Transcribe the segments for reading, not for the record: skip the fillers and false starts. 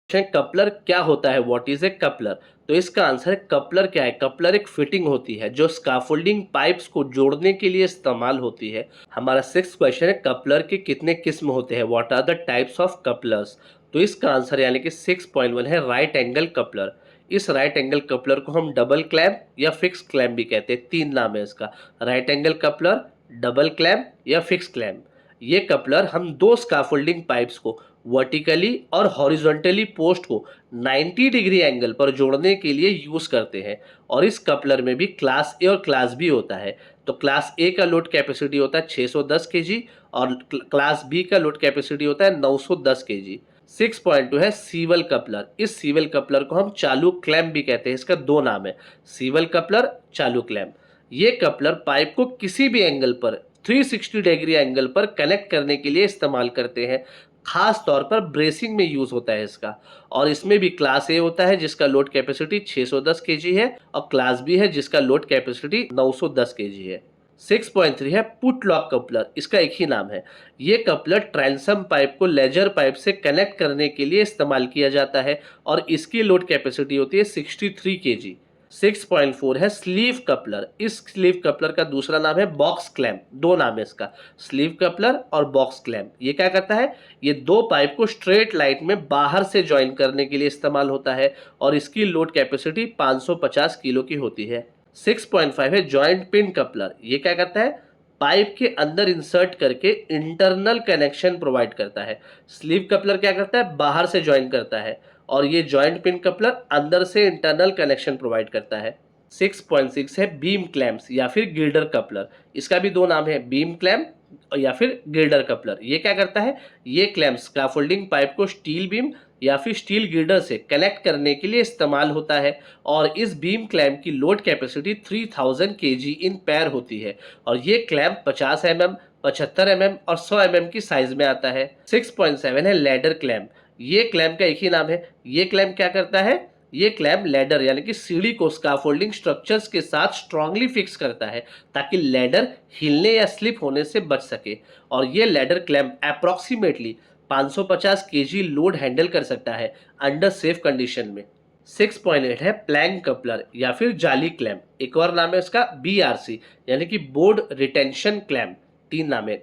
Coupler क्या होता है? What is a coupler? तो इसका आंसर है कपलर क्या है? कपलर एक फिटिंग होती है जो स्काफोल्डिंग पाइप्स को जोड़ने के लिए इस्तेमाल होती है। हमारा सिक्स्थ क्वेश्चन है कपलर के कितने किस्म होते हैं? What are the types of couplers? तो इसका आंसर यानी कि 6.1 है राइट एंगल कपलर। इस राइट एंगल कपलर को हम डबल क्लैम्प या फिक्स क्लैम्प भी कहते हैं। तीन नाम है इसका, right angle coupler, double clamp या फिक्स क्लैम्प। ये कपलर हम दो स्काफोल्डिंग पाइप्स को वर्टिकली और हॉरिजॉन्टली पोस्ट को 90 डिग्री एंगल पर जोड़ने के लिए यूज करते हैं। और इस कपलर में भी क्लास ए और क्लास बी होता है। तो क्लास ए का लोड कैपेसिटी होता है 610 केजी और क्लास बी का लोड कैपेसिटी होता है 910 केजी। 6.2 है सीवल कपलर। इस सीवल कपलर को हम चालू क्लैम्प भी कहते हैं। इसका दो नाम है, सीवल कपलर, चालू क्लैम्प। ये कपलर पाइप को किसी भी एंगल पर 360 डिग्री एंगल पर कनेक्ट करने के लिए इस्तेमाल करते हैं। खास तौर पर ब्रेसिंग में यूज होता है इसका। और इसमें भी क्लास ए होता है जिसका लोड कैपेसिटी 610 केजी है और क्लास बी है जिसका लोड कैपेसिटी 910 केजी है। 6.3 है पुट लॉक कपलर। इसका एक ही नाम है। ये कपलर ट्रांसम पाइप को लेजर पाइप से कनेक्ट करने के लिए इस्तेमाल किया जाता है और इसकी लोड कैपेसिटी होती है 63 केजी। 6.4 है स्लीव कपलर। इस स्लीव कपलर का दूसरा नाम है बॉक्स क्लैम्प। दो नाम है इसका, स्लीव कपलर और बॉक्स क्लैम्प। ये क्या करता है? ये दो पाइप को स्ट्रेट लाइन में बाहर से ज्वाइन करने के लिए इस्तेमाल होता है और इसकी लोड कैपेसिटी 550 किलो की होती है। 6.5 है जॉइंट पिन कपलर। ये क्या करता है? पाइप के अंदर इंसर्ट करके इंटरनल कनेक्शन प्रोवाइड करता है। स्लीव कपलर क्या करता है? बाहर से ज्वाइन करता है और ये जॉइंट पिन कपलर अंदर से इंटरनल कनेक्शन प्रोवाइड करता है। 6.6 है बीम क्लैम्प्स या फिर गिल्डर कपलर। इसका भी दो नाम है, बीम क्लैम्प या फिर गिल्डर कपलर। ये क्या करता है? ये क्लैम्प स्काफोल्डिंग पाइप को स्टील बीम या फिर स्टील गिल्डर से कनेक्ट करने के लिए इस्तेमाल होता है और इस बीम क्लैम्प की लोड कैपेसिटी 3000 केजी इन पैर होती है और ये क्लैम्प 50 mm, 75 mm और 100 mm की साइज में आता है। 6.7 है लैडर क्लैम्प। ये क्लैम्प का एक ही नाम है। ये क्लैम्प क्या करता है? ये क्लैम्प लैडर यानी कि सीढ़ी को स्काफोल्डिंग स्ट्रक्चर्स के साथ स्ट्रांगली फिक्स करता है ताकि लैडर हिलने या स्लिप होने से बच सके। और ये ladder clamp approximately 550 KG load handle कर सकता है अंडर सेफ कंडीशन में। 6.8 है प्लैंक कपलर या फिर जाली क्लैम्प। एक और नाम है इसका BRC यानी कि बोर्ड रिटेंशन क्लैम्प। तीन नाम है,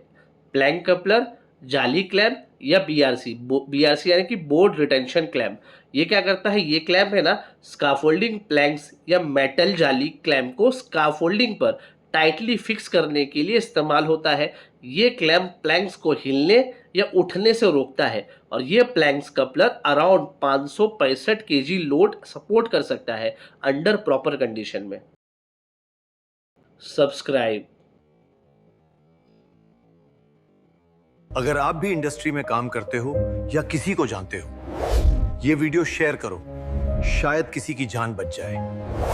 प्लैंक कपलर, जाली क्लैम्प या BRC। BRC यानी कि बोर्ड रिटेंशन क्लैम्प। ये क्या करता है? ये क्लैम्प है ना, स्काफोल्डिंग प्लैंक्स या मेटल जाली क्लैम्प को स्काफोल्डिंग पर टाइटली फिक्स करने के लिए इस्तेमाल होता है। ये क्लैम्प प्लैंक्स को हिलने या उठने से रोकता है और ये planks coupler around 565 KG load support कर सकता है अंडर प्रॉपर कंडीशन में। सब्सक्राइब। अगर आप भी इंडस्ट्री में काम करते हो या किसी को जानते हो, ये वीडियो शेयर करो, शायद किसी की जान बच जाए।